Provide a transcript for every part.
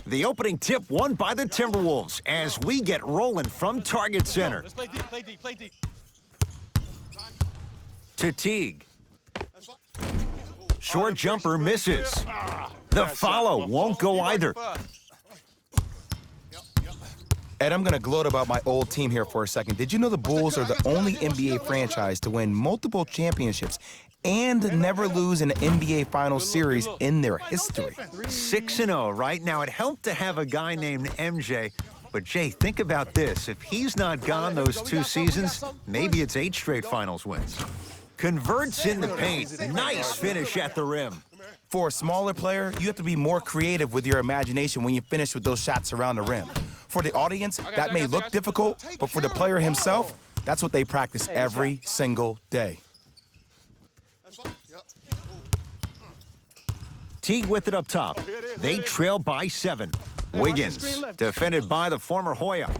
The opening tip won by the Timberwolves as we get rolling from target center. Let's play deep, play deep, play deep. To Teague. Short jumper misses. The follow won't go either. Ed, I'm going to gloat about my old team here for a second. Did you know the Bulls are the only NBA franchise to win multiple championships and never lose an NBA Finals series in their history? 6-0 right now. It helped to have a guy named MJ. But, Jay, think about this. If he's not gone those 2 seasons, maybe it's 8 straight Finals wins. Converts in the paint. Nice finish at the rim. For a smaller player, you have to be more creative with your imagination when you finish with those shots around the rim. For the audience, that may look difficult, but for the player himself, that's what they practice every single day. Teague with it up top. They trail by 7. Wiggins, defended by the former Hoya.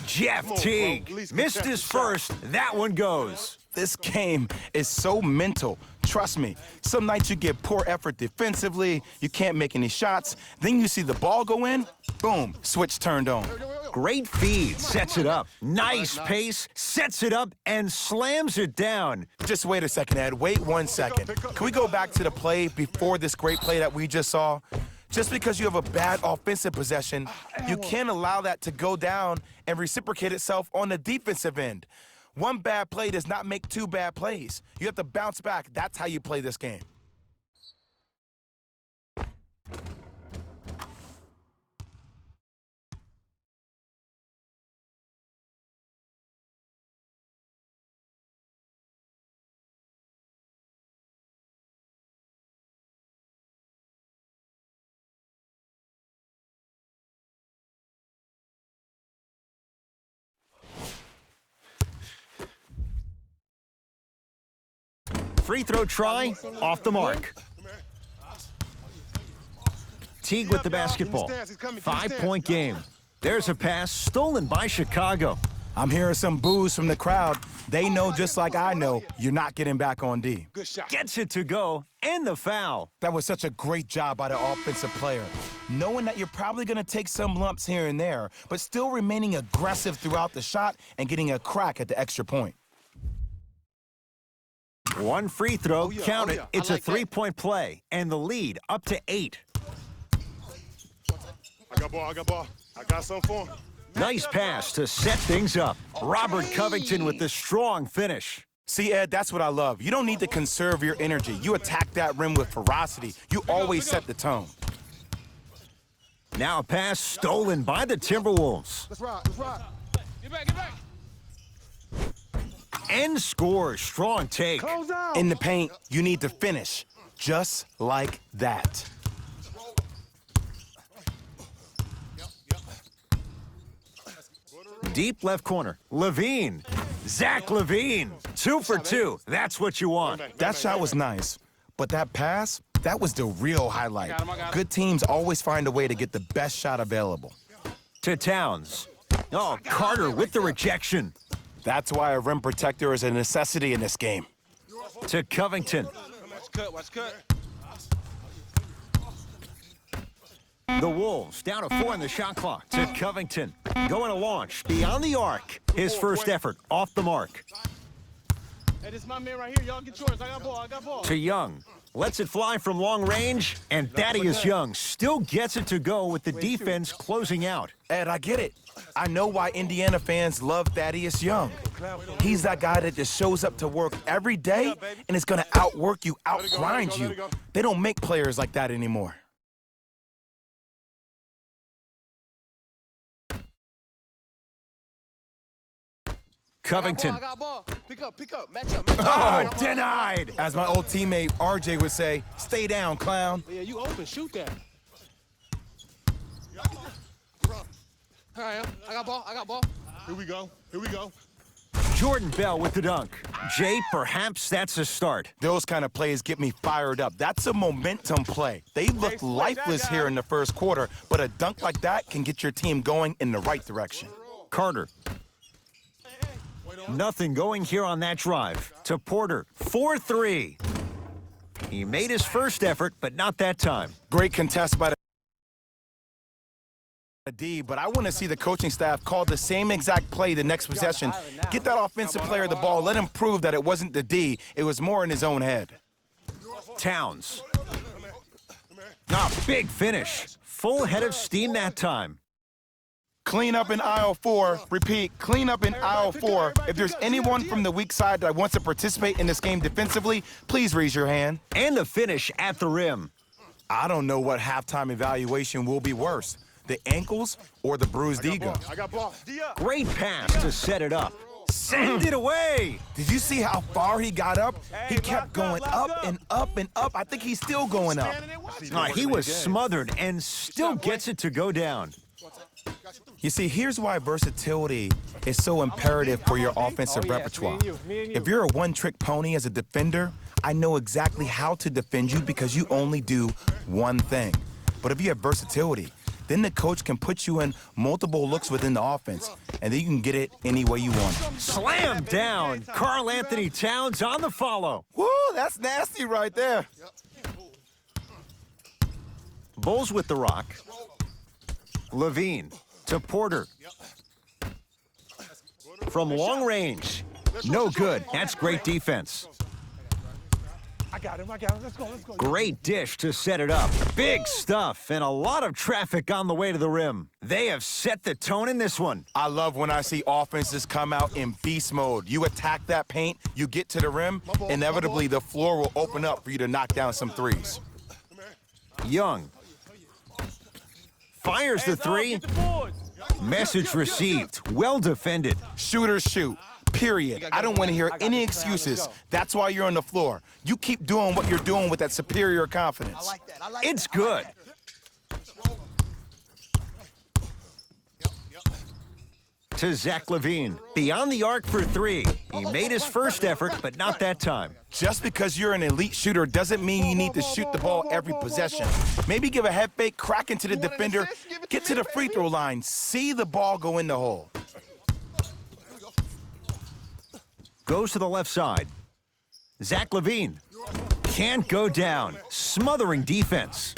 Jeff Teague missed his first. That one goes. This game is so mental. Trust me, some nights you get poor effort defensively, you can't make any shots, then you see the ball go in, boom, switch turned on. Great feed, sets it up. Nice pace, sets it up, and slams it down. Just wait a second, Ed. Wait 1 second. Can we go back to the play before this great play that we just saw? Just because you have a bad offensive possession, you can't allow that to go down and reciprocate itself on the defensive end. 1 bad play does not make 2 bad plays. You have to bounce back. That's how you play this game. Free throw try, off the mark. Teague with the basketball. 5-point game. There's a pass stolen by Chicago. I'm hearing some boos from the crowd. They know, just like I know, you're not getting back on D. Gets it to go, and the foul. That was such a great job by the offensive player. Knowing that you're probably going to take some lumps here and there, but still remaining aggressive throughout the shot and getting a crack at the extra point. 1 free throw, count it. It's a 3-point play, and the lead up to 8. I got ball. I got something for him. Nice pass to set things up. Robert Covington with the strong finish. See, Ed, that's what I love. You don't need to conserve your energy. You attack that rim with ferocity. You always set the tone. Now a pass stolen by the Timberwolves. Let's rock. Get back. And scores. Strong take. Close out. In the paint, you need to finish. Just like that. Deep left corner. Levine. Zach Levine. 2 for 2. That's what you want. That shot was nice, but that pass, that was the real highlight. Good teams always find a way to get the best shot available. To Towns. Oh, Carter with the rejection. That's why a rim protector is a necessity in this game. To Covington. Watch cut. The Wolves down to 4 in the shot clock. To Covington. Going to launch beyond the arc. His first effort off the mark. Hey, this is my man right here. Y'all get yours. I got ball. To Young. Lets it fly from long range, and Thaddeus Young still gets it to go with the defense closing out. Ed, I get it. I know why Indiana fans love Thaddeus Young. He's that guy that just shows up to work every day and is going to outwork you, outgrind you. They don't make players like that anymore. Covington. I got ball. Pick up. Match up. Oh, denied. As my old teammate RJ would say, stay down, clown. Yeah, you open. Shoot that. All right, I got ball. Here we go. Jordan Bell with the dunk. Jay, perhaps that's a start. Those kind of plays get me fired up. That's a momentum play. They looked lifeless here in the first quarter, but a dunk like that can get your team going in the right direction. Carter. Nothing going here on that drive. To Porter. 4-3. He made his first effort, but not that time. Great contest by the a D, but I want to see the coaching staff call the same exact play the next possession. Get that offensive player the ball. Let him prove that it wasn't the D. It was more in his own head. Towns. Big finish. Full head of steam that time. Clean up in aisle 4. Repeat, clean up in aisle 4. If there's anyone from the weak side that wants to participate in this game defensively, please raise your hand. And the finish at the rim. I don't know what halftime evaluation will be worse, the ankles or the bruised ego. I got ball. Great pass to set it up. Send it away. Did you see how far he got up? He kept going up and up and up. I think he's still going up. He was smothered and still gets it to go down. You see, here's why versatility is so imperative for your offensive repertoire. If you're a one-trick pony as a defender, I know exactly how to defend you because you only do one thing. But if you have versatility, then the coach can put you in multiple looks within the offense, and then you can get it any way you want. Slam down. Karl Anthony Towns on the follow. Woo, that's nasty right there. Bulls with the rock. Levine to Porter. From long range. No good. That's great defense. I got him. Let's go. Great dish to set it up. Big stuff and a lot of traffic on the way to the rim. They have set the tone in this one. I love when I see offenses come out in beast mode. You attack that paint, you get to the rim, inevitably the floor will open up for you to knock down some threes. Young. Fires the three. Message received. Well defended. Shooters shoot. Period. I don't want to hear any excuses. That's why you're on the floor. You keep doing what you're doing with that superior confidence. It's good. To Zach Levine. Beyond the arc for three. He made his first effort, but not that time. Just because you're an elite shooter doesn't mean you need to shoot the ball every possession. Maybe give a head fake, crack into the defender, get to the free throw line, see the ball go in the hole. Goes to the left side. Zach Levine. Can't go down. Smothering defense.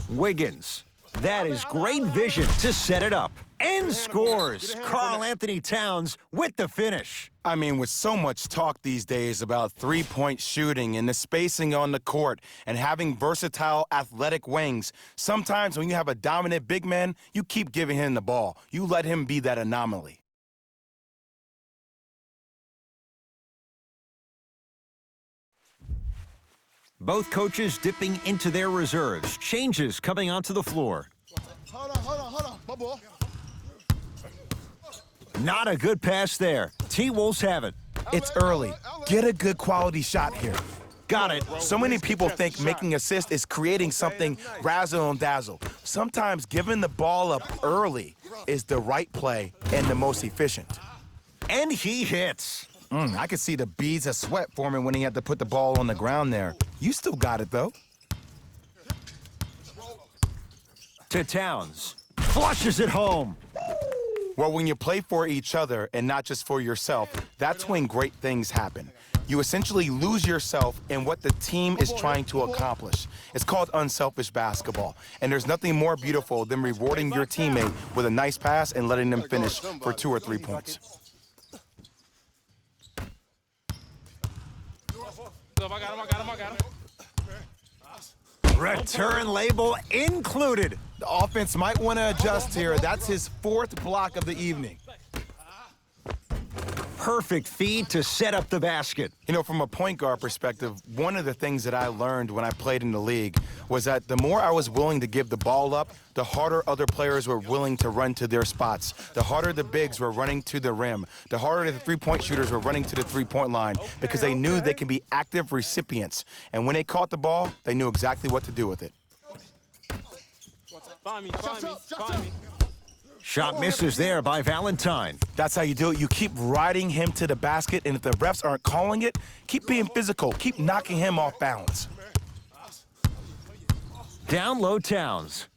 Wiggins. That is great vision to set it up. And scores. Karl Anthony Towns with the finish. I mean, with so much talk these days about three-point shooting and the spacing on the court and having versatile athletic wings, sometimes when you have a dominant big man, you keep giving him the ball. You let him be that anomaly. Both coaches dipping into their reserves. Changes coming onto the floor. Hold on. My ball. Not a good pass there. T-Wolves have it. It's early. Get a good quality shot here. Got it. So many people think making assists is creating something razzle and dazzle. Sometimes giving the ball up early is the right play and the most efficient. And he hits. I could see the beads of sweat forming when he had to put the ball on the ground there. You still got it, though. To Towns. Flushes it home. Well, when you play for each other and not just for yourself, that's when great things happen. You essentially lose yourself in what the team is trying to accomplish. It's called unselfish basketball. And there's nothing more beautiful than rewarding your teammate with a nice pass and letting them finish for 2 or 3 points. I got him. Return label included. The offense might want to adjust here. That's his 4th block of the evening. Perfect feed to set up the basket. You know, from a point guard perspective, one of the things that I learned when I played in the league was that the more I was willing to give the ball up, the harder other players were willing to run to their spots. The harder the bigs were running to the rim. The harder the three-point shooters were running to the three-point line because they knew they could be active recipients. And when they caught the ball, they knew exactly what to do with it. Find me. Shot misses there by Valentine. That's how you do it. You keep riding him to the basket, and if the refs aren't calling it, keep being physical. Keep knocking him off balance. Down low Towns.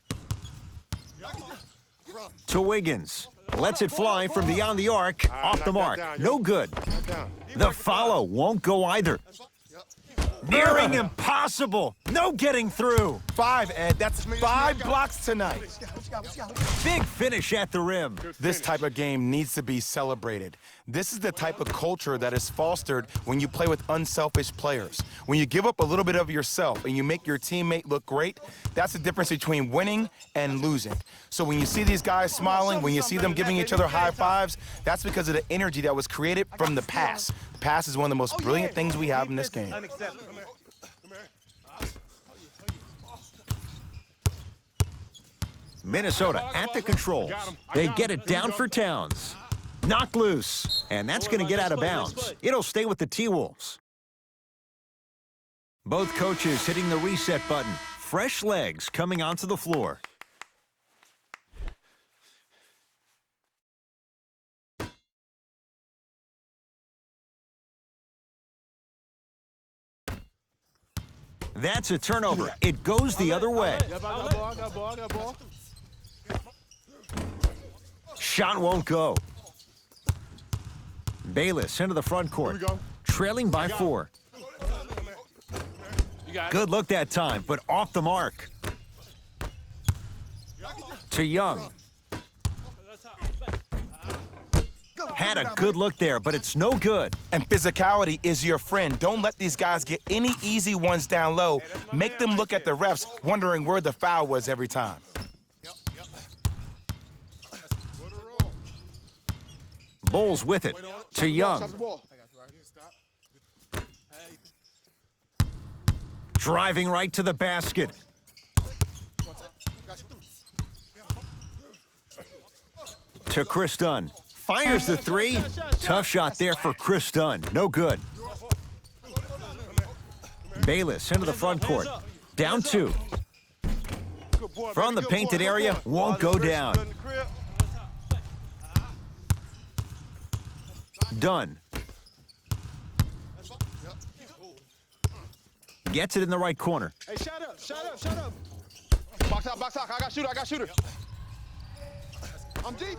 To Wiggins. Lets it fly from beyond the arc. Off the mark. No good. The follow won't go either. Nearing impossible. No getting through. 5, Ed. That's 5 blocks tonight. Big finish at the rim. This type of game needs to be celebrated. This is the type of culture that is fostered when you play with unselfish players. When you give up a little bit of yourself and you make your teammate look great, that's the difference between winning and losing. So when you see these guys smiling, when you see them giving each other high fives, that's because of the energy that was created from the pass. The pass is one of the most brilliant things we have in this game. Minnesota at the controls. They get it down for Towns. Knocked loose, and that's going to get out of bounds. It'll stay with the T-Wolves. Both coaches hitting the reset button. Fresh legs coming onto the floor. That's a turnover. It goes the other way. Shot won't go. Bayless into the front court. Trailing by 4. Good look that time, but off the mark. To Young. Had a good look there, but it's no good. And physicality is your friend. Don't let these guys get any easy ones down low. Make them look at the refs, wondering where the foul was every time. Bulls with it. To Young. Driving right to the basket. To Chris Dunn. Fires the 3. Tough shot there for Chris Dunn. No good. Bayless into the front court. Down 2. From the painted area, won't go down. Dunn. Gets it in the right corner. Hey, shut up, shut up, shut up. Box out. I got shooter. I'm deep.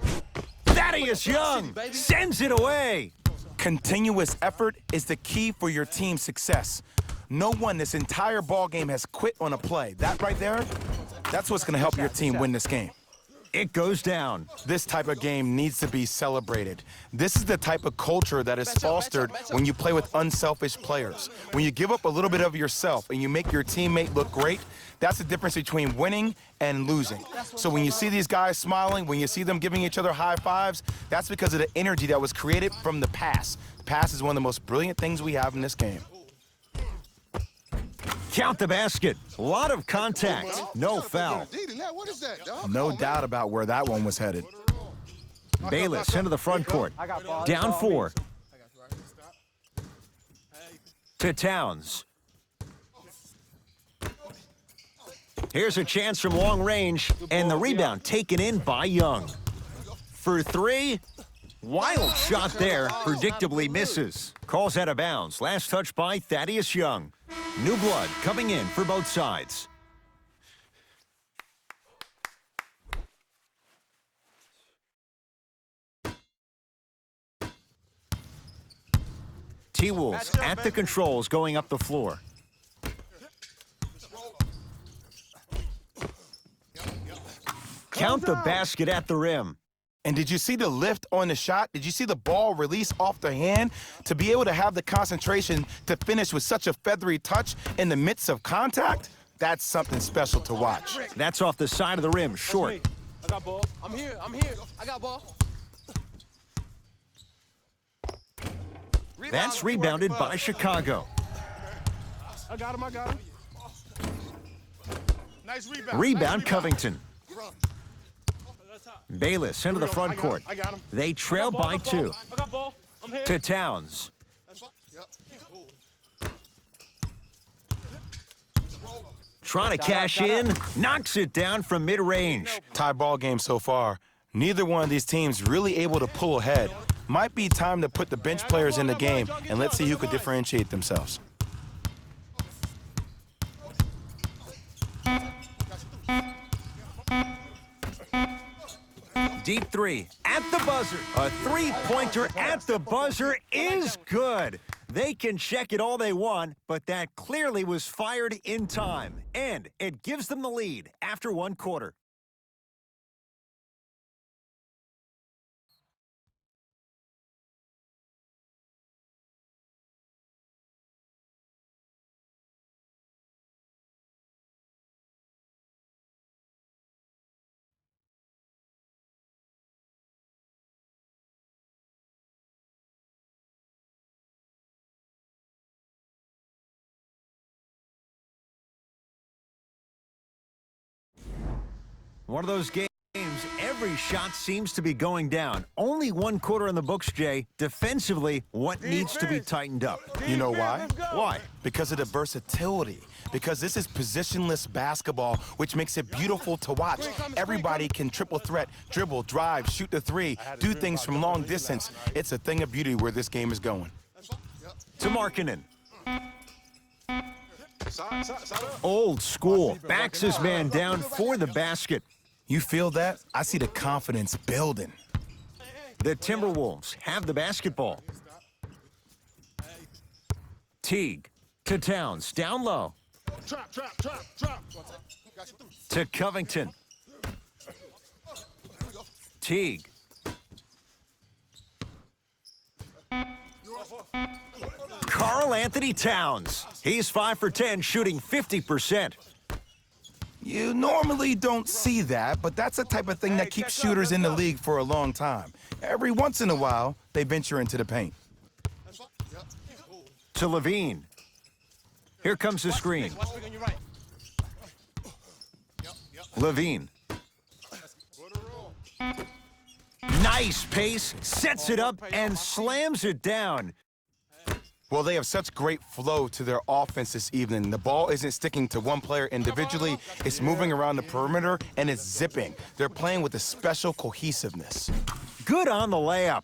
Thaddeus Young sends it away. Continuous effort is the key for your team's success. No one this entire ball game has quit on a play. That right there, that's what's going to help your team win this game. It goes down. This type of game needs to be celebrated. This is the type of culture that is fostered when you play with unselfish players. When you give up a little bit of yourself and you make your teammate look great, that's the difference between winning and losing. So when you see these guys smiling, when you see them giving each other high fives, that's because of the energy that was created from the pass. The pass is one of the most brilliant things we have in this game. Count the basket. A lot of contact. No foul. What is that, dog? No doubt about where that one was headed. Bayless into the front court. Down 4. To Towns. Here's a chance from long range, and the rebound taken in by Young. For 3. Wild shot there. Predictably misses. Calls out of bounds. Last touch by Thaddeus Young. New blood coming in for both sides. T-Wolves at the controls going up the floor. Count the basket at the rim. And did you see the lift on the shot? Did you see the ball release off the hand? To be able to have the concentration to finish with such a feathery touch in the midst of contact, that's something special to watch. That's off the side of the rim, short. I got ball. I'm here. I got ball. That's rebounded by Chicago. I got him. Nice rebound. Rebound Covington. Bayless into the front court. I got him. They trail by 2. I got ball. I'm here. To Towns. Trying to cash in. Knocks it down from mid-range. Tie ball game so far. Neither one of these teams really able to pull ahead. Might be time to put the bench players in the game, and let's see who could differentiate themselves. Deep 3 at the buzzer. A 3-pointer at the buzzer is good. They can check it all they want, but that clearly was fired in time. And it gives them the lead after 1 quarter. One of those games, every shot seems to be going down. Only 1 quarter in the books, Jay. Defensively, what needs to be tightened up? You know why? Why? Because of the versatility. Because this is positionless basketball, which makes it beautiful to watch. Everybody can triple threat, dribble, drive, shoot the three, do things from long distance. It's a thing of beauty where this game is going. To Markkanen. Old school. Backs his man down for the basket. You feel that? I see the confidence building. The Timberwolves have the basketball. Teague to Towns, down low. Trap, trap, trap, trap. To Covington. Teague. Karl-Anthony Towns. He's 5 for 10, shooting 50%. You normally don't see that, but that's the type of thing that keeps shooters in the league for a long time. Every once in a while, they venture into the paint. To Levine. Here comes the screen. Levine. Nice pace, sets it up, and slams it down. Well, they have such great flow to their offense this evening. The ball isn't sticking to one player individually. It's moving around the perimeter, and it's zipping. They're playing with a special cohesiveness. Good on the layup.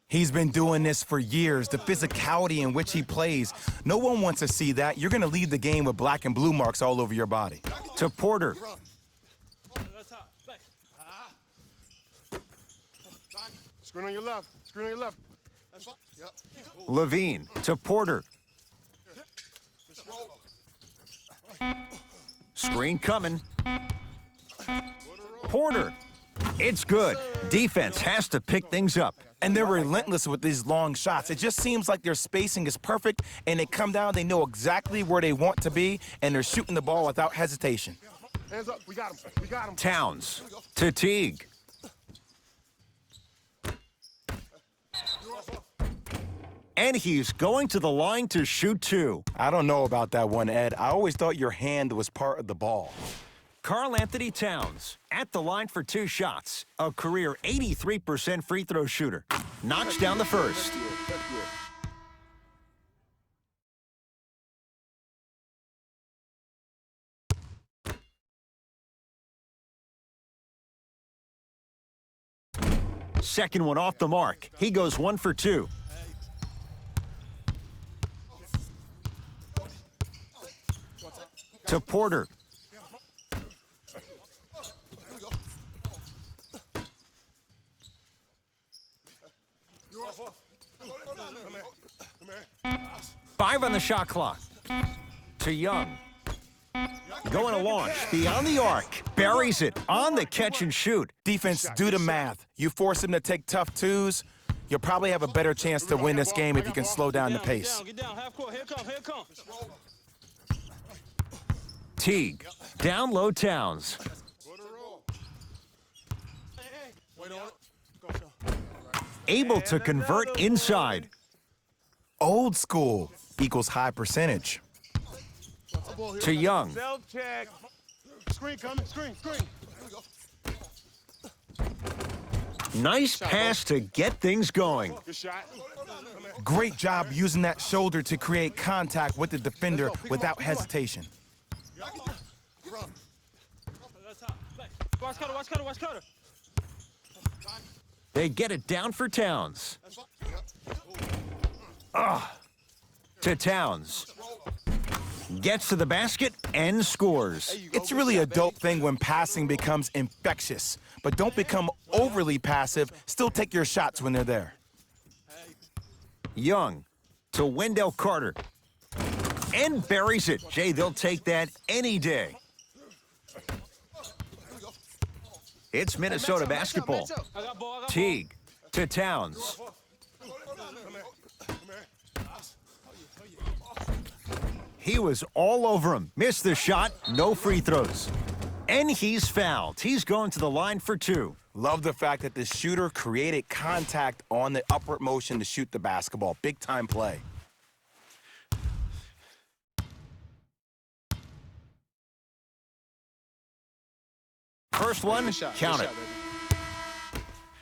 He's been doing this for years, the physicality in which he plays. No one wants to see that. You're going to leave the game with black and blue marks all over your body. To Porter. Screen on your left. Screen on your left. Levine to Porter. Screen coming. Porter. It's good. Defense has to pick things up. And they're relentless with these long shots. It just seems like their spacing is perfect, and they come down, they know exactly where they want to be, and they're shooting the ball without hesitation. Hands up. We got him. We got him. Towns to Teague. And he's going to the line to shoot 2. I don't know about that one, Ed. I always thought your hand was part of the ball. Karl-Anthony Towns at the line for 2 shots. A career 83% free throw shooter. Knocks down the first. Second one off the mark. He goes 1 for 2. To Porter. Five on the shot clock. To Young. Going to launch. Beyond the arc. Buries it on the catch and shoot. Defense, do the math. You force them to take tough twos, you'll probably have a better chance to win this game if you can slow down the pace. Get down, half court. Here it comes. Teague. Down low Towns. Able to convert inside. Old school equals high percentage. To Young. Self-check. Screen coming. Screen. Nice pass to get things going. Good shot. Great job using that shoulder to create contact with the defender without hesitation. Watch cutter. They get it down for Towns. To Towns. Gets to the basket and scores. It's really a dope thing when passing becomes infectious, but don't become overly passive. Still take your shots when they're there. Young To Wendell Carter. And buries it. Jay, they'll take that any day. It's Minnesota basketball. I got ball. I got Teague to Towns. He was all over him. Missed the shot, no free throws. And he's fouled. He's going to the line for 2. Love the fact that the shooter created contact on the upward motion to shoot the basketball. Big time play. First one, count it.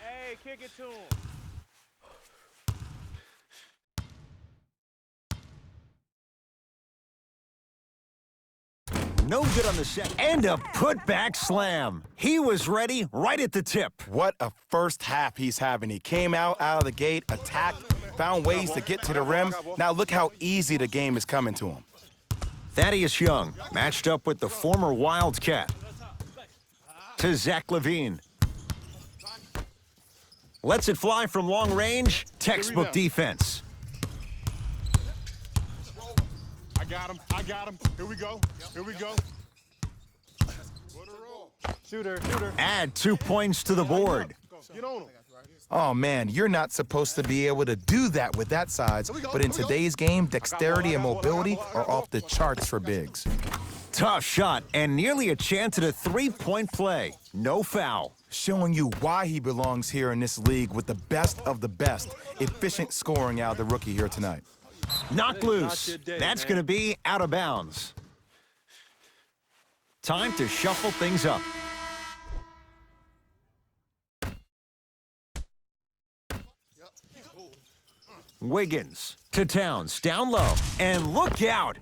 Hey, kick it to him. No good on the set. And a putback slam. He was ready right at the tip. What a first half he's having. He came out of the gate, attacked, found ways to get to the rim. Now look how easy the game is coming to him. Thaddeus Young matched up with the former Wildcat. To Zach LaVine. Lets it fly from long range. Textbook defense. I got him. I got him. Here we go. Here we go. Shooter. Add 2 points to the board. Get on him. Oh, man, you're not supposed to be able to do that with that size. But in today's game, dexterity and mobility are off the charts for bigs. Tough shot and nearly a chance at a 3-point play. No foul. Showing you why he belongs here in this league with the best of the best. Efficient scoring out of the rookie here tonight. Knocked loose. That's going to be out of bounds. Time to shuffle things up. Wiggins to Towns, down low, and look out.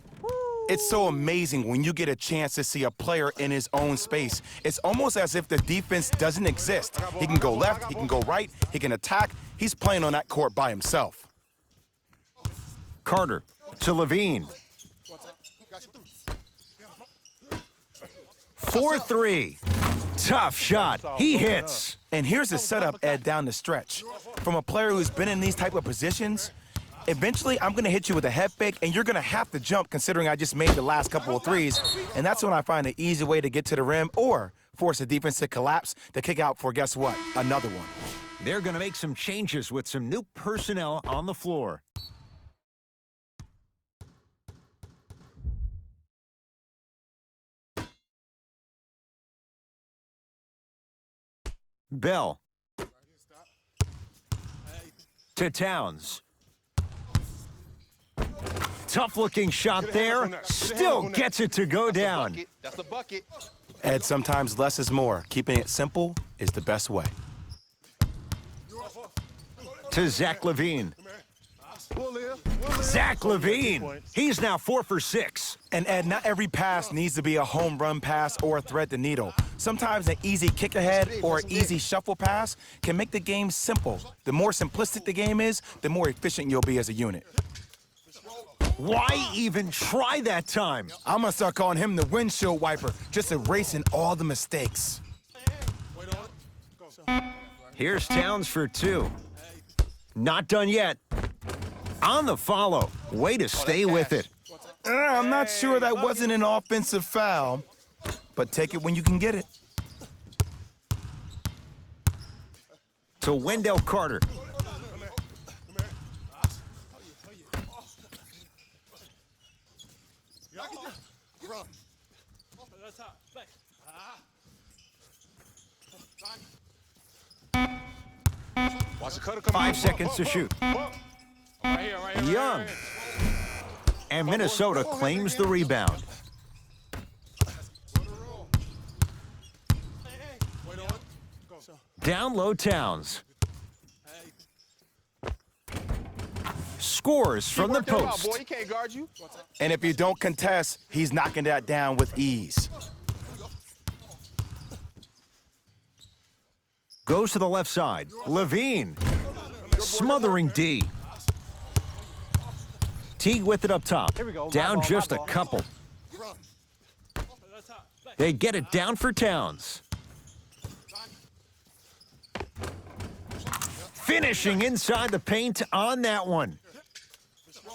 It's so amazing when you get a chance to see a player in his own space. It's almost as if the defense doesn't exist. He can go left, he can go right, he can attack. He's playing on that court by himself. Carter to LaVine. 4-3. Tough shot. He hits. And here's the setup, Ed, down the stretch. From a player who's been in these type of positions, eventually I'm going to hit you with a head fake, and you're going to have to jump considering I just made the last couple of threes. And that's when I find an easy way to get to the rim or force the defense to collapse to kick out for, guess what, another one. They're going to make some changes with some new personnel on the floor. Bell to Towns. Tough-looking shot there. Still gets it to go down. That's the bucket. Ed, sometimes less is more. Keeping it simple is the best way. To Zach LaVine. Zach LaVine. He's now 4 for 6. And Ed, not every pass needs to be a home run pass or thread the needle. Sometimes an easy kick ahead or an easy shuffle pass can make the game simple. The more simplistic the game is, the more efficient you'll be as a unit. Why even try that time? I'm gonna start calling him the windshield wiper, just erasing all the mistakes. Here's Towns for 2. Not done yet. On the follow. Way to stay with it. I'm not sure that wasn't an offensive foul, but take it when you can get it. To Wendell Carter. Watch the cutter come 5 seconds to shoot. Right here, right here. Young. Right here. And Minnesota claims the rebound. Down low Towns. Scores from the post. Boy, he can't guard you. And if you don't contest, he's knocking that down with ease. Goes to the left side. LaVine. Smothering D. Teague with it up top. Down just a couple. They get it down for Towns. Finishing inside the paint on that one.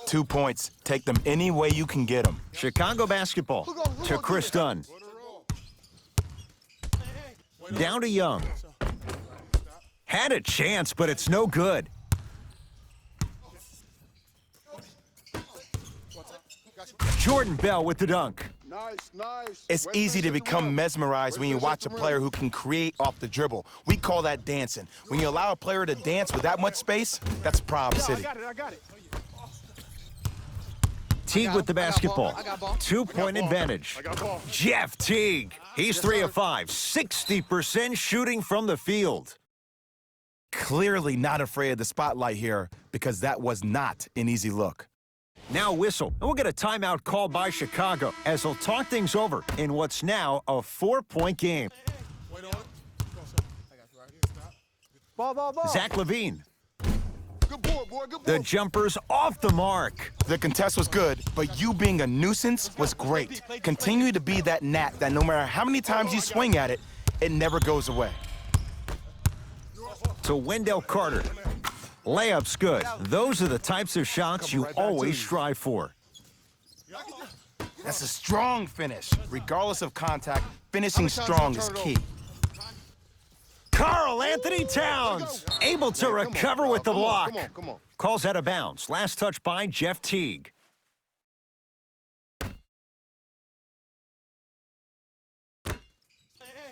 2 points. Take them any way you can get them. Chicago basketball to Chris Dunn. Down to Young. Had a chance, but it's no good. Jordan Bell with the dunk. Nice. It's easy to become mesmerized when you watch a player who can create off the dribble. We call that dancing. When you allow a player to dance with that much space, that's Problem City. I got it. Teague with the basketball. I got ball. 2-point advantage. Jeff Teague. He's 3 of 5. 60% shooting from the field. Clearly not afraid of the spotlight here because that was not an easy look. Now whistle, and we'll get a timeout called by Chicago as they'll talk things over in what's now a 4-point game. Ball. Zach LaVine. Good board, boy. Good The board. jumper's off the mark. The contest was good, but you being a nuisance was great. Continue to be that gnat that no matter how many times you swing at it, it never goes away. To Wendell Carter. Layup's good. Those are the types of shots you always strive for. That's a strong finish. Regardless of contact, finishing strong is key. Karl Anthony Towns able to recover with the block. Come on. Calls out of bounds. Last touch by Jeff Teague.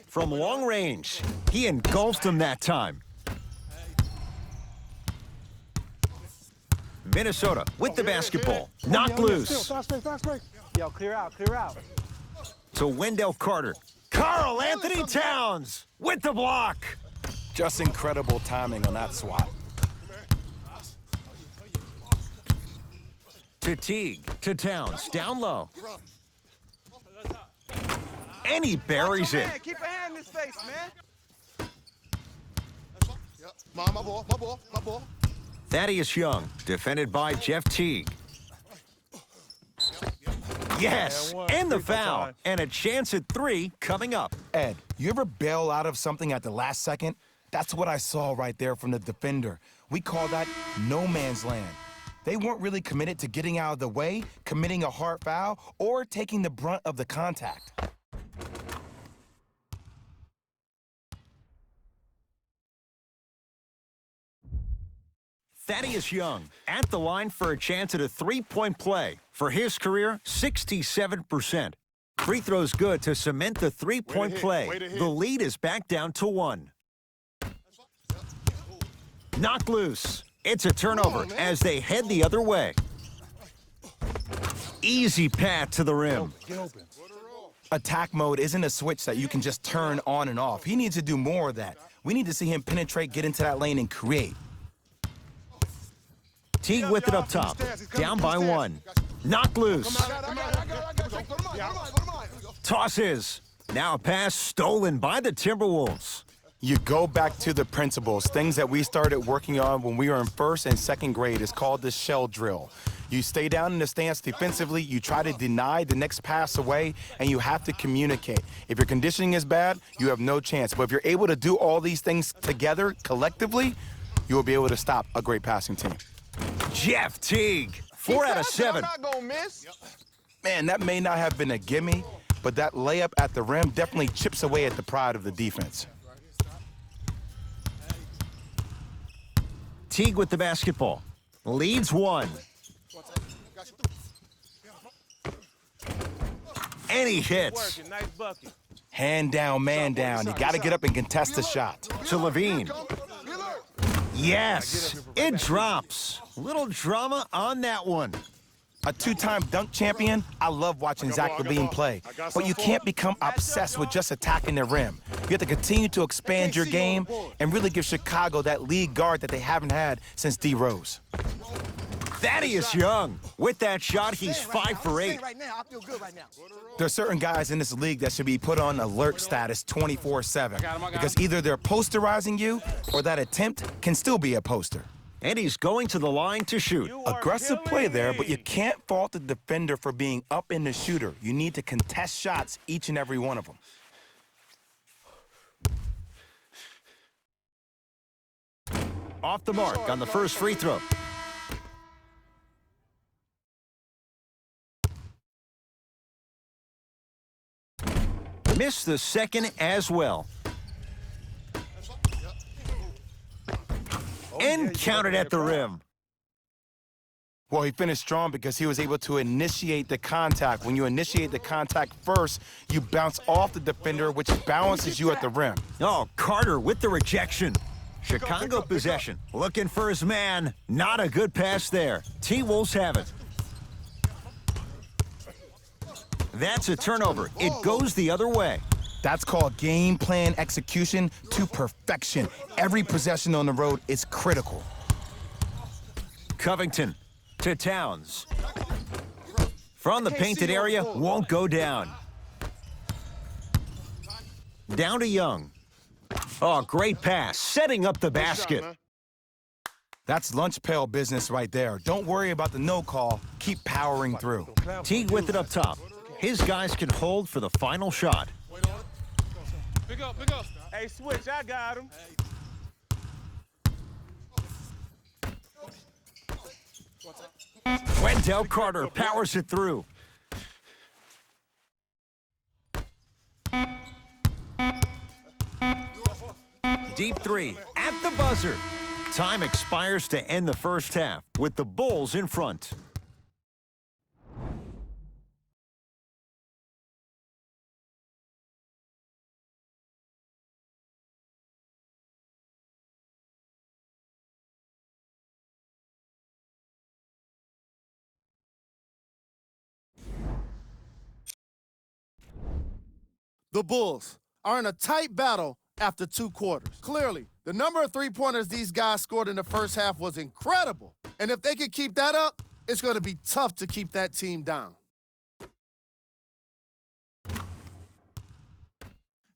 From long range, he engulfed him that time. Minnesota with the basketball. Knocked loose. Fast break. Yo, clear out. To Wendell Carter. Karl Anthony Towns with the block. Just incredible timing on that swat. To Teague. To Towns. Down low. And he buries it. Keep a hand in his face, man. My ball. Thaddeus Young, defended by Jeff Teague. Yes, and the foul. And a chance at 3 coming up. Ed, you ever bail out of something at the last second? That's what I saw right there from the defender. We call that no man's land. They weren't really committed to getting out of the way, committing a hard foul, or taking the brunt of the contact. Thaddeus Young at the line for a chance at a 3-point play. For his career, 67%. Free throws good to cement the 3-point play. The lead is back down to 1. Knocked loose. It's a turnover as they head the other way. Easy path to the rim. Attack mode isn't a switch that you can just turn on and off. He needs to do more of that. We need to see him penetrate, get into that lane, and create. Teague with it up top. Down by 1. Knocked loose. Tosses. Now a pass stolen by the Timberwolves. You go back to the principles, things that we started working on when we were in 1st and 2nd grade. It's called the shell drill. You stay down in the stance defensively, you try to deny the next pass away, and you have to communicate. If your conditioning is bad, you have no chance. But if you're able to do all these things together, collectively, you will be able to stop a great passing team. Jeff Teague, 4 out of 7. I'm not gonna miss. Man, that may not have been a gimme, but that layup at the rim definitely chips away at the pride of the defense. Teague with the basketball. Leads 1. And he hits. Nice bucket. Hand down, man down. You got to get up and contest the shot. To LaVine. Yes, it drops. Little drama on that one. A 2-time dunk champion, I love watching Zach LaVine play. But you can't become obsessed with just attacking the rim. You have to continue to expand your game and really give Chicago that lead guard that they haven't had since D. Rose. Thaddeus Young. With that shot, he's 5 for 8. There are certain guys in this league that should be put on alert status 24/7 because either they're posterizing you or that attempt can still be a poster. And he's going to the line to shoot. Aggressive play there, but you can't fault the defender for being up in the shooter. You need to contest shots, each and every one of them. Off the mark on the first free throw. Missed the second as well. And counted at the rim. Well, he finished strong because he was able to initiate the contact. When you initiate the contact first, you bounce off the defender, which balances you at the rim. Oh, Carter with the rejection. Chicago possession. Looking for his man. Not a good pass there. T-Wolves have it. That's a turnover. It goes the other way. That's called game plan execution to perfection. Every possession on the road is critical. Covington to Towns. From the painted area, won't go down. Down to Young. Oh, great pass, setting up the basket. That's lunch pail business right there. Don't worry about the no call. Keep powering through. Teague with it up top. His guys can hold for the final shot. Pick up, pick up. Hey, switch, I got him. Wendell Carter powers it through. Deep three at the buzzer. Time expires to end the first half with the Bulls in front. The Bulls are in a tight battle after 2 quarters. Clearly, the number of three-pointers these guys scored in the first half was incredible. And if they can keep that up, it's going to be tough to keep that team down.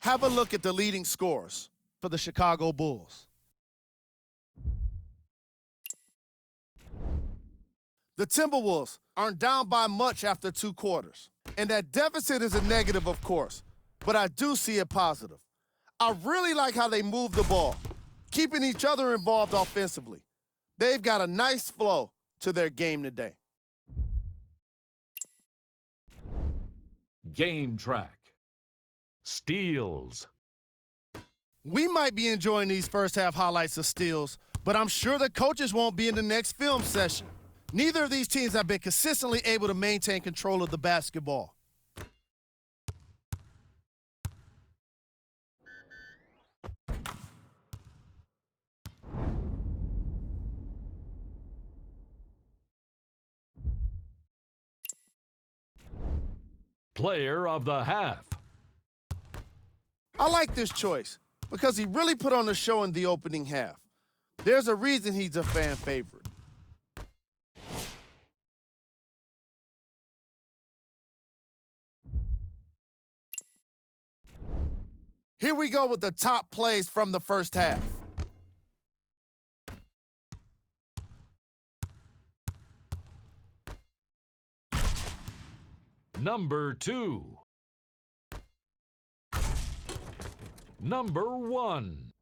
Have a look at the leading scorers for the Chicago Bulls. The Timberwolves aren't down by much after 2 quarters. And that deficit is a negative, of course, but I do see it positive. I really like how they move the ball, keeping each other involved offensively. They've got a nice flow to their game today. Game track. Steals. We might be enjoying these first half highlights of steals, but I'm sure the coaches won't be in the next film session. Neither of these teams have been consistently able to maintain control of the basketball. Player of the half. I like this choice because he really put on the show in the opening half. There's a reason he's a fan favorite. Here we go with the top plays from the first half. Number 2. Number 1.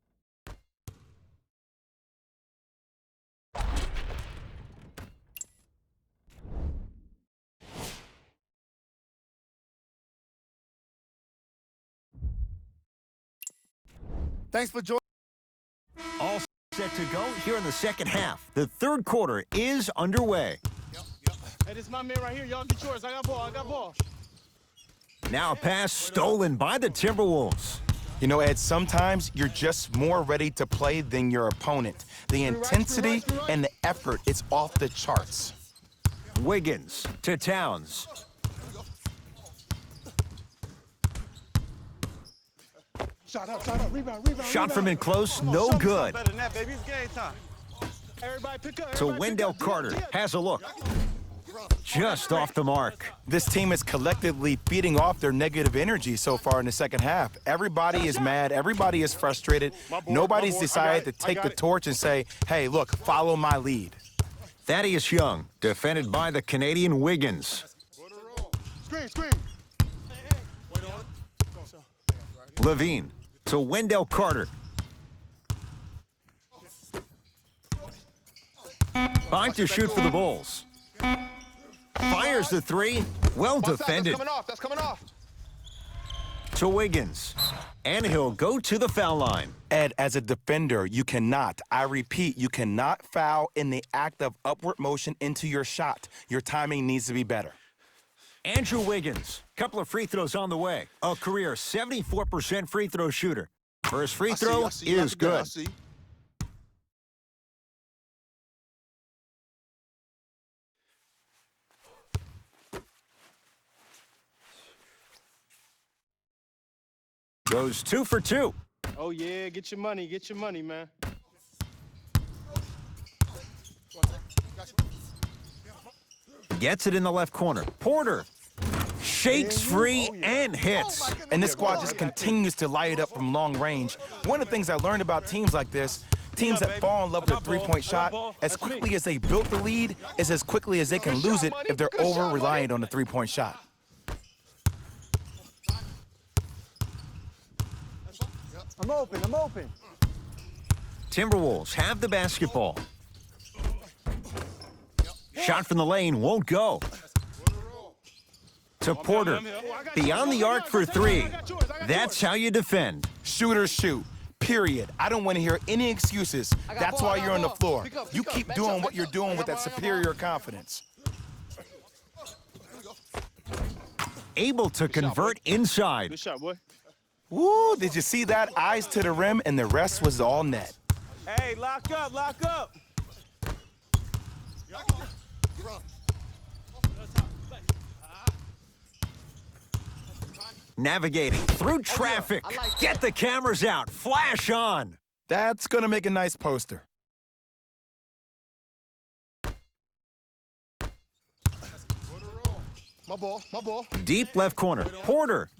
Thanks for joining. All set to go here in the second half. The third quarter is underway. Hey, this is my man right here. Y'all get yours. I got ball. I got ball. Now a pass stolen by the Timberwolves. You know, Ed, sometimes you're just more ready to play than your opponent. The intensity and the effort, it's off the charts. Wiggins to Towns. Shot up, rebound. Shot from in close, no good. Better than that, baby. It's game time. Everybody pick up. So Wendell Carter has a look. Just off the mark. This team is collectively feeding off their negative energy so far in the second half. Everybody is mad. Everybody is frustrated. Nobody's decided to take the torch and say, hey, look, follow my lead. Thaddeus Young, defended by the Canadian Wiggins. Screen. Levine to Wendell Carter. Back to shoot for the Bulls. Fires the three. Well defended. That's coming off. to Wiggins. And he'll go to the foul line. Ed, as a defender, you cannot, I repeat, you cannot foul in the act of upward motion into your shot. Your timing needs to be better. Andrew Wiggins, couple of free throws on the way. A career 74% free throw shooter. First free throw is good. Goes 2 for 2. Oh, yeah, get your money, man. Gets it in the left corner. Porter shakes free and hits. And this squad just continues to light it up from long range. One of the things I learned about teams like this, teams that fall in love with a three-point shot, as quickly as they built the lead, is as quickly as they can lose it if they're over-reliant on the three-point shot. I'm open. Timberwolves have the basketball. Shot from the lane won't go. To Porter. Beyond the arc for 3. That's how you defend. Shooters shoot, period. I don't want to hear any excuses. That's why you're on the floor. You keep doing what you're doing with that superior confidence. Able to convert inside. Good shot, boy. Woo, did you see that? Eyes to the rim, and the rest was all net. Hey, lock up. Navigating through traffic. Get the cameras out. Flash on. That's going to make a nice poster. My ball. Deep left corner. Porter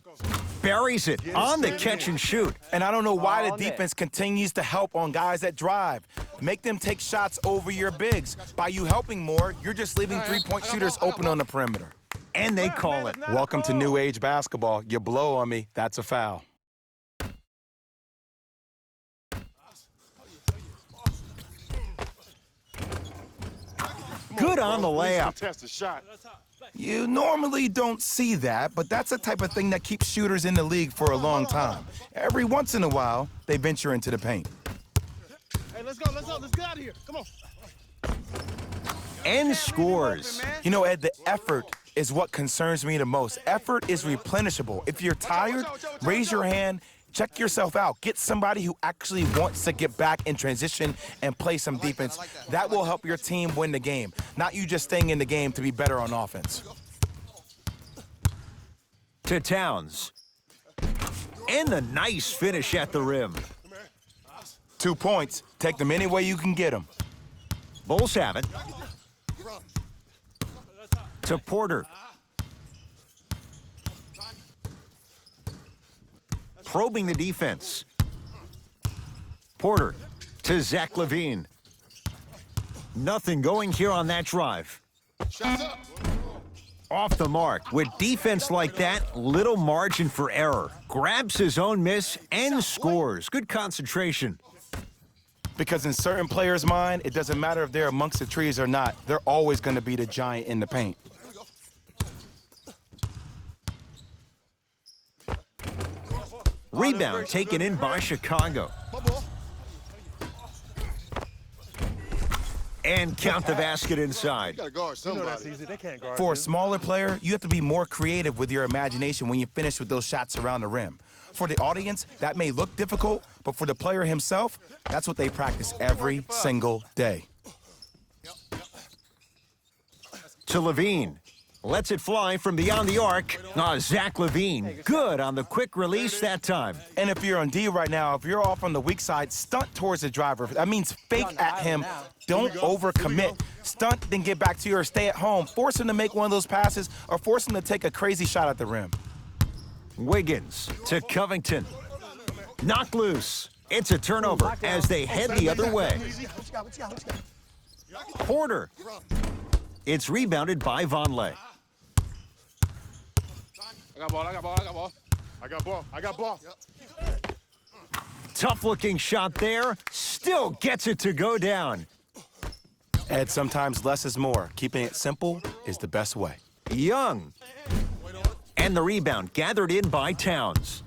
buries it on the catch and shoot. And I don't know why the defense continues to help on guys that drive. Make them take shots over your bigs. By you helping more, you're just leaving three-point shooters open on the perimeter. And they call it. Welcome to new age basketball. You blow on me, that's a foul. Good on the layup. Test the shot. You normally don't see that, but that's the type of thing that keeps shooters in the league for a long time. Every once in a while, they venture into the paint. Hey, let's go. Let's get out of here. Come on. And scores. You know, Ed, the effort is what concerns me the most. Effort is replenishable. If you're tired, raise your hand, check yourself out. Get somebody who actually wants to get back in transition and play some defense. That will help your team win the game, not you just staying in the game to be better on offense. To Towns. And the nice finish at the rim. 2 points. Take them any way you can get them. Bulls have it. To Porter. Probing the defense. Porter to Zach LaVine. Nothing going here on that drive. Off the mark. With defense like that, little margin for error. Grabs his own miss and scores. Good concentration. Because in certain players' mind, it doesn't matter if they're amongst the trees or not. They're always going to be the giant in the paint. Rebound taken in by Chicago. And count the basket inside. Gotta guard somebody. Easy. They can't guard. For a smaller player, you have to be more creative with your imagination when you finish with those shots around the rim. For the audience, that may look difficult, but for the player himself, that's what they practice every single day. To LaVine. Lets it fly from beyond the arc. Zach LaVine, good on the quick release that time. And if you're on D right now, if you're off on the weak side, stunt towards the driver. That means fake at him. Don't overcommit. Stunt, then get back to you or stay at home. Force him to make one of those passes or force him to take a crazy shot at the rim. Wiggins to Covington. Knocked loose. It's a turnover as they head the other way. Porter. It's rebounded by Vonleh. I got ball. Tough-looking shot there. Still gets it to go down. Ed, sometimes less is more. Keeping it simple is the best way. Young. And the rebound gathered in by Towns.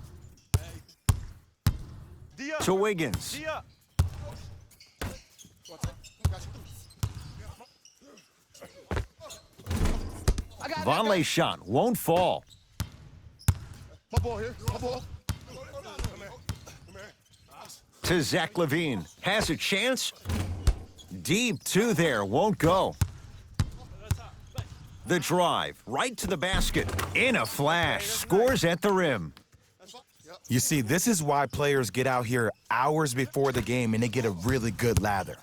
to Wiggins. G up. Vonleh's shot won't fall. My ball here. My ball. To Zach LaVine. Has a chance. Deep two there. Won't go. The drive. Right to the basket. In a flash. Scores at the rim. You see, this is why players get out here hours before the game and they get a really good lather.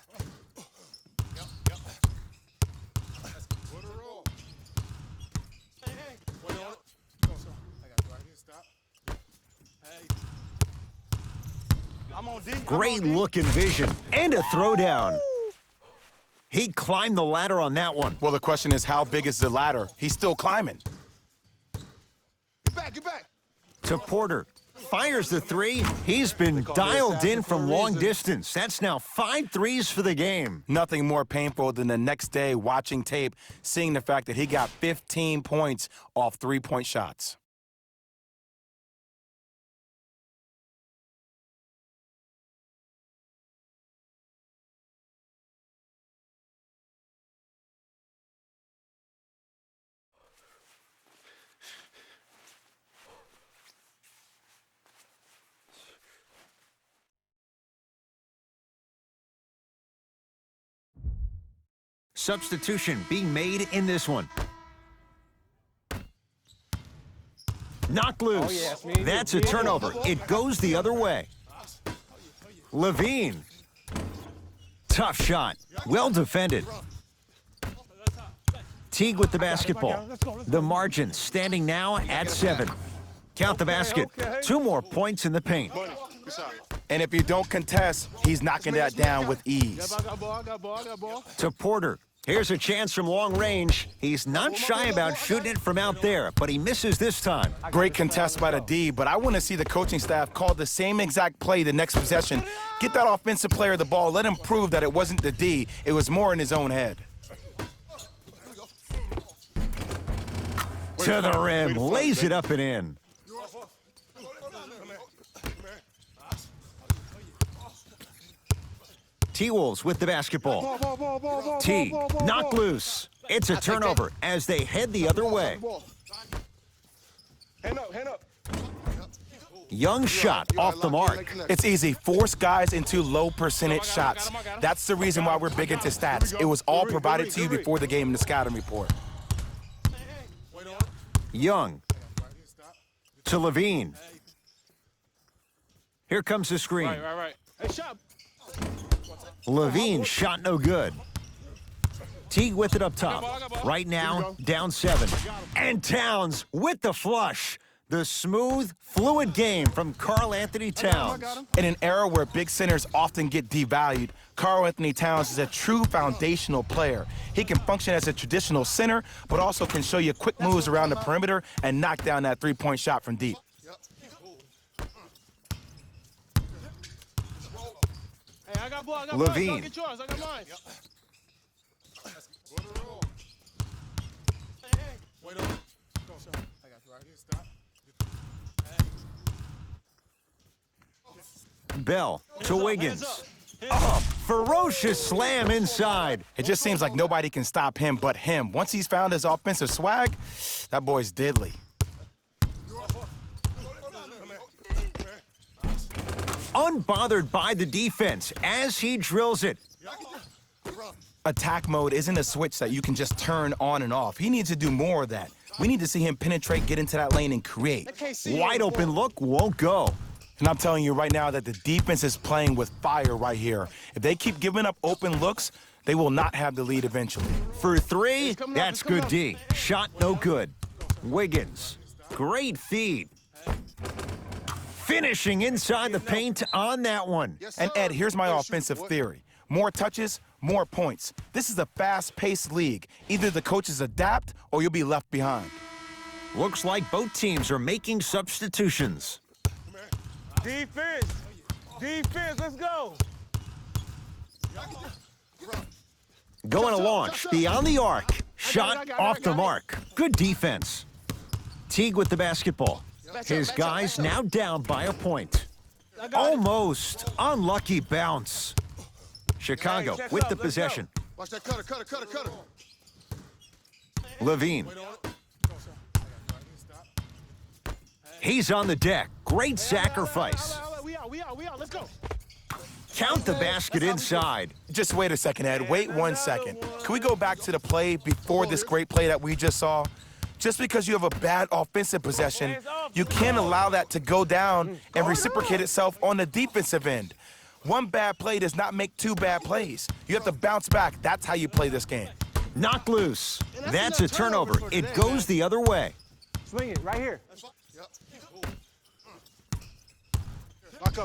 Great look and vision. And a throwdown. He climbed the ladder on that one. Well, the question is, how big is the ladder? He's still climbing. Get back. Get back. To Porter. Fires the three. He's been dialed in from long distance. That's now 5 threes for the game. Nothing more painful than the next day watching tape, seeing the fact that he got 15 points off three-point shots. Substitution being made in this one. Knocked loose. That's a turnover. It goes the other way. LaVine. Tough shot. Well defended. Teague with the basketball. The margin standing now at 7. Count the basket. 2 more points in the paint. And if you don't contest, he's knocking that down with ease. I got ball. To Porter. Here's a chance from long range. He's not shy about shooting it from out there, but he misses this time. Great contest by the D, but I want to see the coaching staff call the same exact play the next possession. Get that offensive player the ball. Let him prove that it wasn't the D. It was more in his own head. To the rim. Lays it up and in. T-Wolves with the basketball. T, knocked loose. It's a turnover as they head the other way. Hand up. Young shot off the mark. It's easy. Force guys into low percentage shots. That's the reason why we're big into stats. It was all provided to you before the game in the scouting report. Young. To LaVine. Here comes the screen. Right. Hey, shot. LaVine shot no good. Teague with it up top. Right now, down 7. And Towns with the flush. The smooth, fluid game from Karl Anthony Towns. In an era where big centers often get devalued, Karl Anthony Towns is a true foundational player. He can function as a traditional center, but also can show you quick moves around the perimeter and knock down that three-point shot from deep. Hey, I got ball. LaVine. Get yours. I got mine. Bell to Wiggins. Oh, ferocious slam inside. It just seems like nobody can stop him but him. Once he's found his offensive swag, that boy's deadly. Unbothered by the defense as he drills it. Attack mode isn't a switch that you can just turn on and off. He needs to do more of that. We need to see him penetrate, get into that lane, and create. Wide open look won't go. And I'm telling you right now that the defense is playing with fire right here. If they keep giving up open looks, they will not have the lead eventually. For 3, that's good D. Shot no good. Wiggins, great feed. Finishing inside the paint on that one. And Ed, here's my offensive theory. More touches, more points. This is a fast-paced league. Either the coaches adapt or you'll be left behind. Looks like both teams are making substitutions. Defense, let's go. Going to launch beyond the arc. Shot off the mark. Good defense. Teague with the basketball. His guys now down by a point. I got it. Almost. Unlucky bounce. Chicago Hey, chest with up, the let's possession. Watch that cutter. Levine. He's on the deck. Great sacrifice. We out. Let's go. Count the basket inside. Just wait a second, Ed. Wait 1 second. Can we go back to the play before this great play that we just saw? Just because you have a bad offensive possession, you can't allow that to go down and reciprocate itself on the defensive end. One bad play does not make two bad plays. You have to bounce back. That's how you play this game. Knocked loose. That's a turnover. It goes the other way. Swing it right here.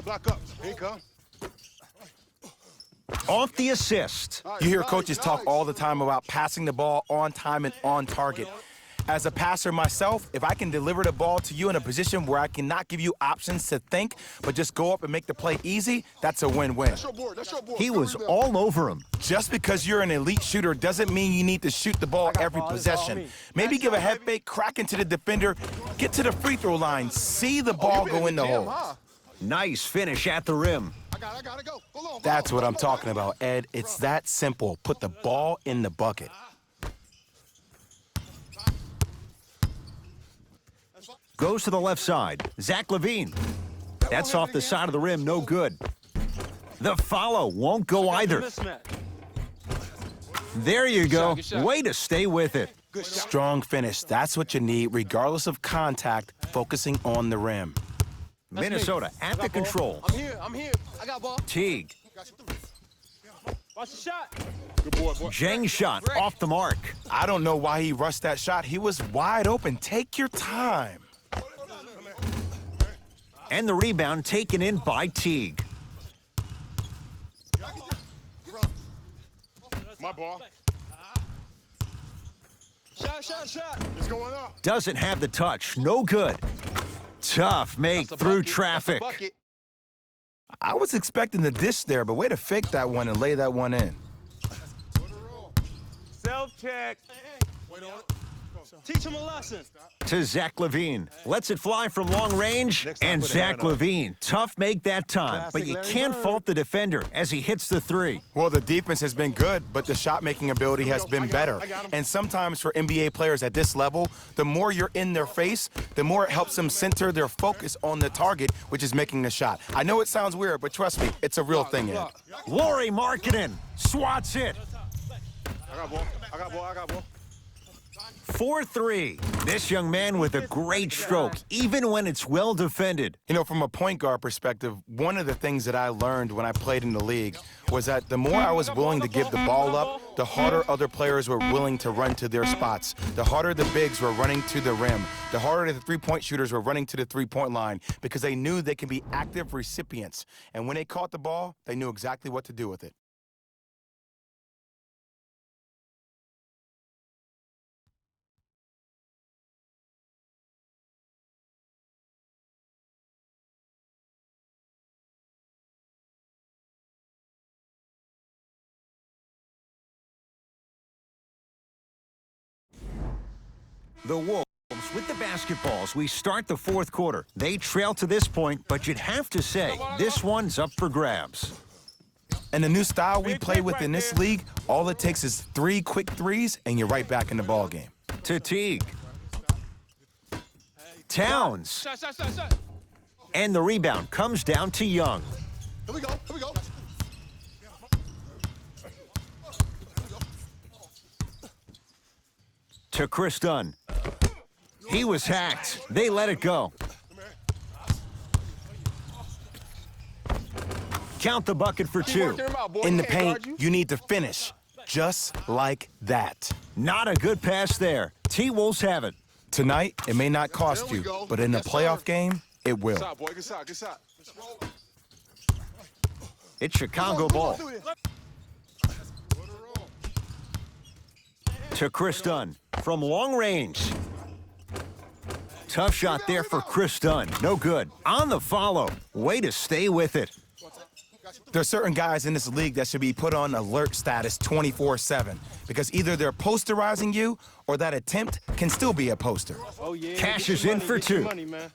Block up. Here you come. Off the assist. You hear coaches talk all the time about passing the ball on time and on target. As a passer myself, if I can deliver the ball to you in a position where I cannot give you options to think, but just go up and make the play easy, that's a win-win. That's your board. He was all over him. Just because you're an elite shooter doesn't mean you need to shoot the ball every ball. This is all possession. me. Maybe give a head fake, crack into the defender, get to the free throw line, see the ball go in the hole. Nice finish at the rim. I got it. Go long. That's what I'm talking about, Ed. It's that simple. Put the ball in the bucket. Goes to the left side. Zach Levine. That's off the side of the rim. No good. The follow won't go either. Mismatch. There you go. Good shot. Way to stay with it. Strong finish. That's what you need, regardless of contact, focusing on the rim. Minnesota at the control. I'm here. I got ball. Teague. Watch the shot. Good boy. Jang shot off the mark. I don't know why he rushed that shot. He was wide open. Take your time. And the rebound taken in by Teague. My ball. Shot. It's going up. Doesn't have the touch. No good. Tough make through traffic. I was expecting the dish there, but way to fake that one and lay that one in. Self-check. Teach him a lesson. To Zach Levine. Lets it fly from long range. And Zach Levine. Tough make that time. But you can't fault the defender as he hits the three. Well, the defense has been good, but the shot-making ability has been better. And sometimes for NBA players at this level, the more you're in their face, the more it helps them center their focus on the target, which is making the shot. I know it sounds weird, but trust me, it's a real thing, Ed. Lauri Markkanen swats it. I got ball. 4-3. This young man with a great stroke, even when it's well defended. You know, from a point guard perspective, one of the things that I learned when I played in the league was that the more I was willing to give the ball up, the harder other players were willing to run to their spots. The harder the bigs were running to the rim. The harder the three-point shooters were running to the three-point line because they knew they can be active recipients. And when they caught the ball, they knew exactly what to do with it. The Wolves with the basketballs. We start the fourth quarter. They trail to this point, but you'd have to say this one's up for grabs. And the new style we play with in this league, all it takes is 3 quick threes, and you're right back in the ball game. To Teague. Towns. Shot. And the rebound comes down to Young. Here we go. To Chris Dunn. He was hacked. They let it go. Count the bucket for two. In the paint, you need to finish, just like that. Not a good pass there. T-Wolves have it. Tonight, it may not cost you, but in a playoff game, it will. Good shot. It's Chicago ball. To Chris Dunn from long range. Tough shot there for Chris Dunn. No good. On the follow. Way to stay with it. There's certain guys in this league that should be put on alert status 24/7 because either they're posterizing you or that attempt can still be a poster. Oh, yeah. Cash Get is your in money, for get your two. money, man.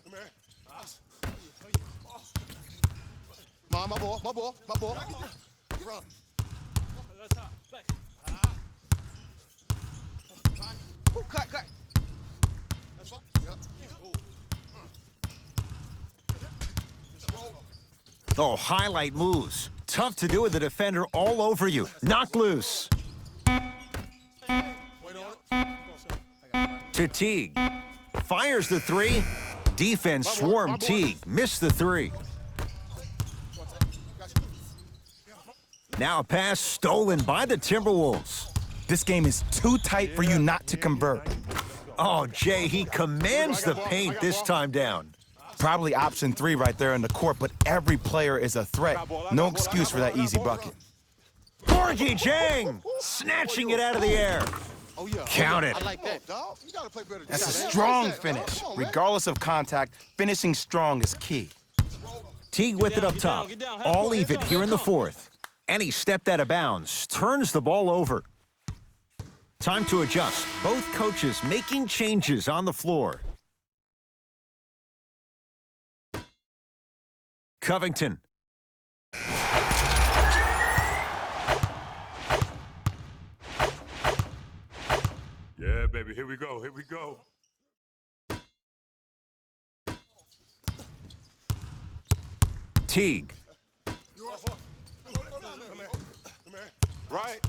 My ball, my ball, my ball. Run. Ooh, cut. That's fine. Yep. Oh, highlight moves. Tough to do with the defender all over you. Knock loose. To Teague. Fires the three. Defense swarmed Teague. Missed the three. Now a pass stolen by the Timberwolves. This game is too tight for you not to convert. Oh, Jay, he commands the paint this time down. Probably option 3 right there in the court, but every player is a threat. No excuse for that easy bucket. Gorgie Jang snatching it out of the air. Oh, yeah. Count it. I like that. Dog. You gotta play better. That's a strong finish. Regardless of contact, finishing strong is key. Teague with it up top. All even here in the fourth. And he stepped out of bounds. Turns the ball over. Time to adjust. Both coaches making changes on the floor. Covington. Yeah, baby, here we go, here we go. Teague. Right.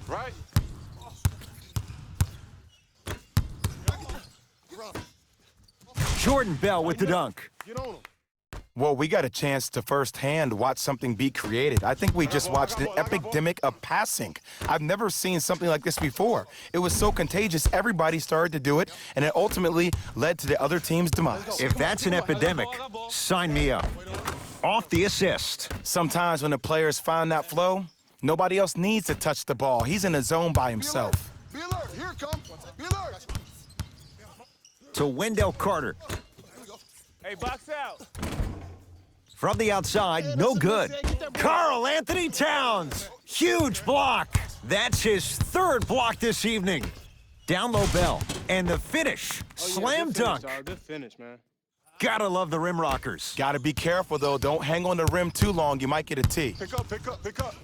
Jordan Bell with the dunk. Get on him. Well, we got a chance to firsthand watch something be created. I think we just watched an epidemic of passing. I've never seen something like this before. It was so contagious, everybody started to do it, and it ultimately led to the other team's demise. If that's an epidemic, sign me up. Off the assist. Sometimes when the players find that flow, nobody else needs to touch the ball. He's in the zone by himself. Be alert. Here it comes. Be alert. To Wendell Carter. Hey, box out. From the outside, no good. Karl Anthony Towns. Huge block. That's his third block this evening. Down low Bell. And the finish. Slam dunk. Good finish, man. Gotta love the rim rockers. Got to be careful, though. Don't hang on the rim too long. You might get a tee. Pick up.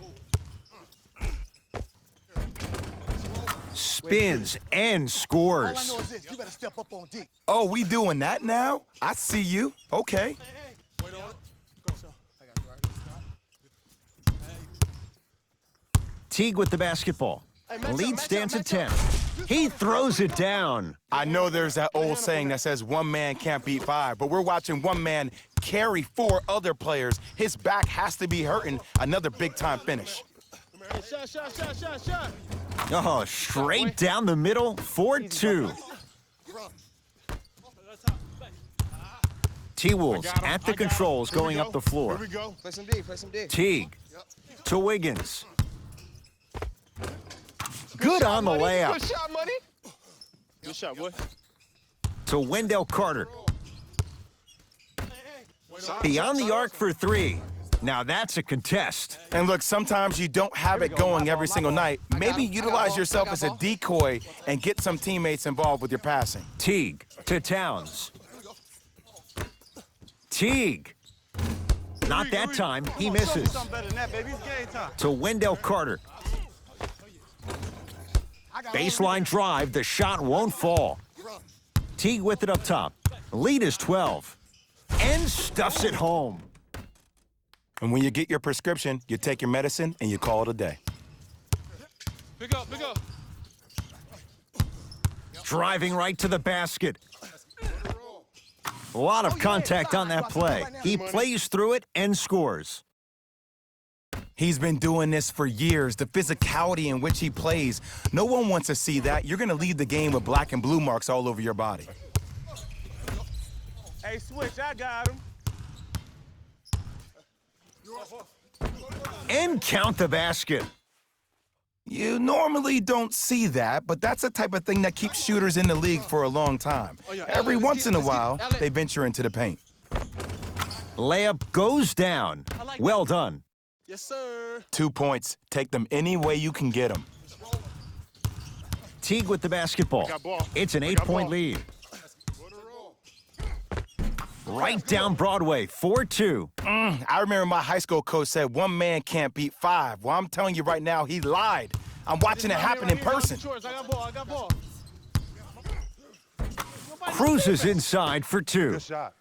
Spins and scores. All I know is this. You better step up on D. Oh, we doing that now? I see you. Okay. Wait on it. Teague with the basketball. Lead stands at 10. He throws it down. I know there's that old saying that says one man can't beat 5, but we're watching one man carry 4 other players. His back has to be hurting. Another big-time finish. Shot. Oh, straight down the middle, 4-2. T-Wolves at the controls going up the floor. Here we go. Play some D. Teague to Wiggins. Good on the layup. Good shot, money. Good shot, boy. To Wendell Carter. Beyond the arc for 3. Now that's a contest. And look, sometimes you don't have it going every single night. Maybe utilize yourself as a decoy and get some teammates involved with your passing. Teague to Towns. Teague. Not that time. He misses. Something better than that, baby. It's game time. To Wendell Carter. Baseline drive. The shot won't fall. Teague with it up top. Lead is 12. And stuffs it home. And when you get your prescription, you take your medicine and you call it a day. Pick up. Driving right to the basket. A lot of contact on that play. He plays through it and scores. He's been doing this for years, the physicality in which he plays. No one wants to see that. You're going to leave the game with black and blue marks all over your body. Hey, switch. I got him. And count the basket. You normally don't see that, but that's the type of thing that keeps shooters in the league for a long time. Every once in a while, they venture into the paint. Layup goes down. Well done. Yes, sir. 2 points. Take them any way you can get them. Teague with the basketball. It's an 8-point lead. Right down Broadway, 4-2. I remember my high school coach said one man can't beat five. Well, I'm telling you right now, he lied. I'm watching it happen in person. I got ball. Cruises inside for 2. Good shot.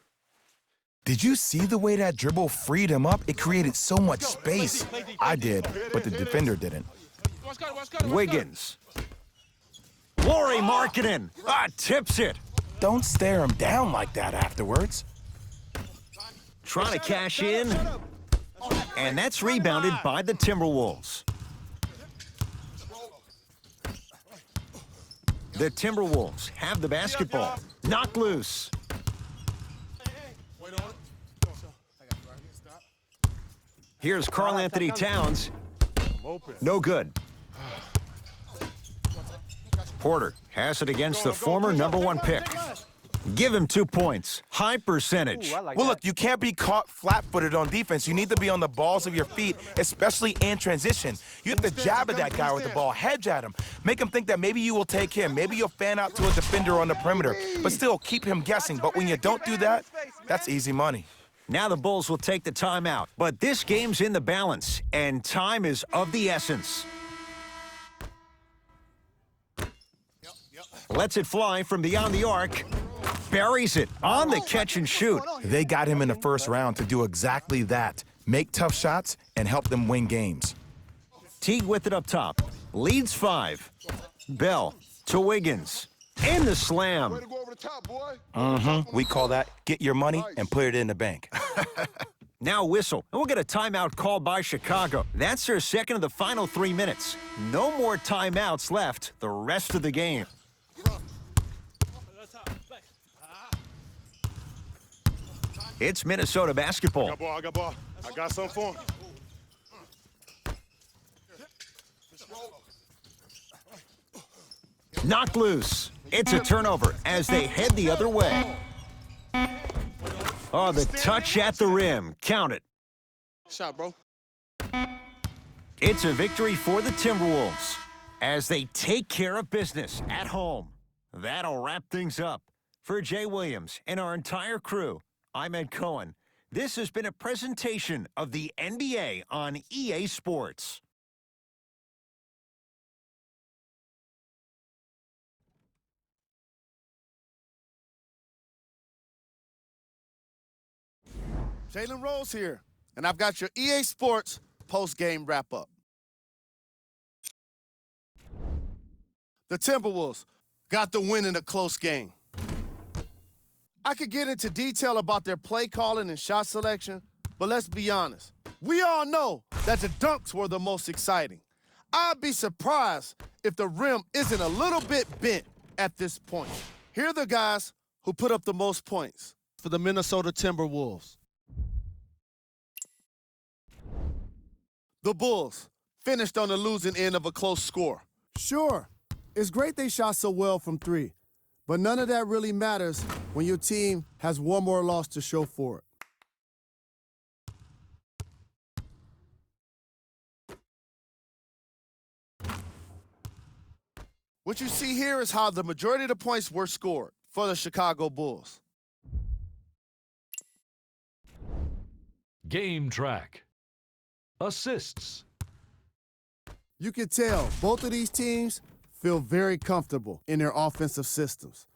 Did you see the way that dribble freed him up? It created so much space. I did, but the defender didn't. Wiggins. Lauri Markkanen. Tips it. Don't stare him down like that afterwards. Trying to cash in. And that's rebounded by the Timberwolves. The Timberwolves have the basketball. Knocked loose. Here's Karl Anthony Towns. No good. Porter has it against the former #1 pick. Give him 2 points. High percentage. Well, look, you can't be caught flat-footed on defense. You need to be on the balls of your feet, especially in transition. You have to jab at that guy with the ball, hedge at him, make him think that maybe you will take him, maybe you'll fan out to a defender on the perimeter, but still keep him guessing. But when you don't do that, that's easy money. Now the Bulls will take the timeout, but this game's in the balance, and time is of the essence. Lets it fly from beyond the arc. Buries it on the catch and shoot. They got him in the first round to do exactly that. Make tough shots and help them win games. Teague with it up top. Leads 5. Bell to Wiggins. In the slam. Way to go over the top, boy. We call that get your money and put it in the bank. Now whistle, and we'll get a timeout called by Chicago. That's their second of the final 3 minutes. No more timeouts left the rest of the game. It's Minnesota basketball. I got ball. I got something for him. Knocked loose. It's a turnover as they head the other way. Oh, the touch at the rim. Count it. Shot, bro. It's a victory for the Timberwolves as they take care of business at home. That'll wrap things up. For Jay Williams and our entire crew, I'm Ed Cohen. This has been a presentation of the NBA on EA Sports. Jalen Rose here, and I've got your EA Sports post-game wrap-up. The Timberwolves got the win in a close game. I could get into detail about their play calling and shot selection, but let's be honest. We all know that the dunks were the most exciting. I'd be surprised if the rim isn't a little bit bent at this point. Here are the guys who put up the most points for the Minnesota Timberwolves. The Bulls finished on the losing end of a close score. Sure, it's great they shot so well from 3, but none of that really matters when your team has one more loss to show for it. What you see here is how the majority of the points were scored for the Chicago Bulls. Game track. Assists. You can tell both of these teams feel very comfortable in their offensive systems.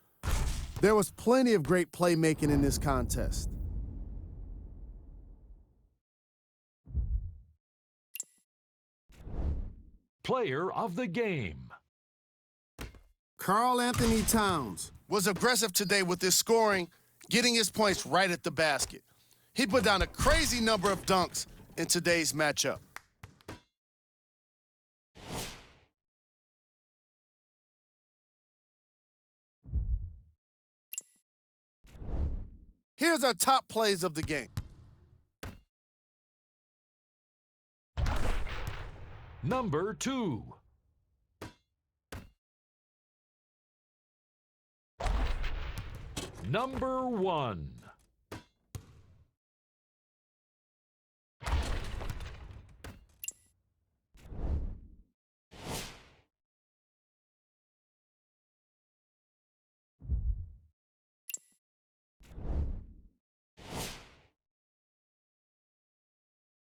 There was plenty of great playmaking in this contest. Player of the game. Karl Anthony Towns Was aggressive today with his scoring, getting his points right at the basket. He put down a crazy number of dunks in today's matchup. Here's our top plays of the game. Number 2. Number 1.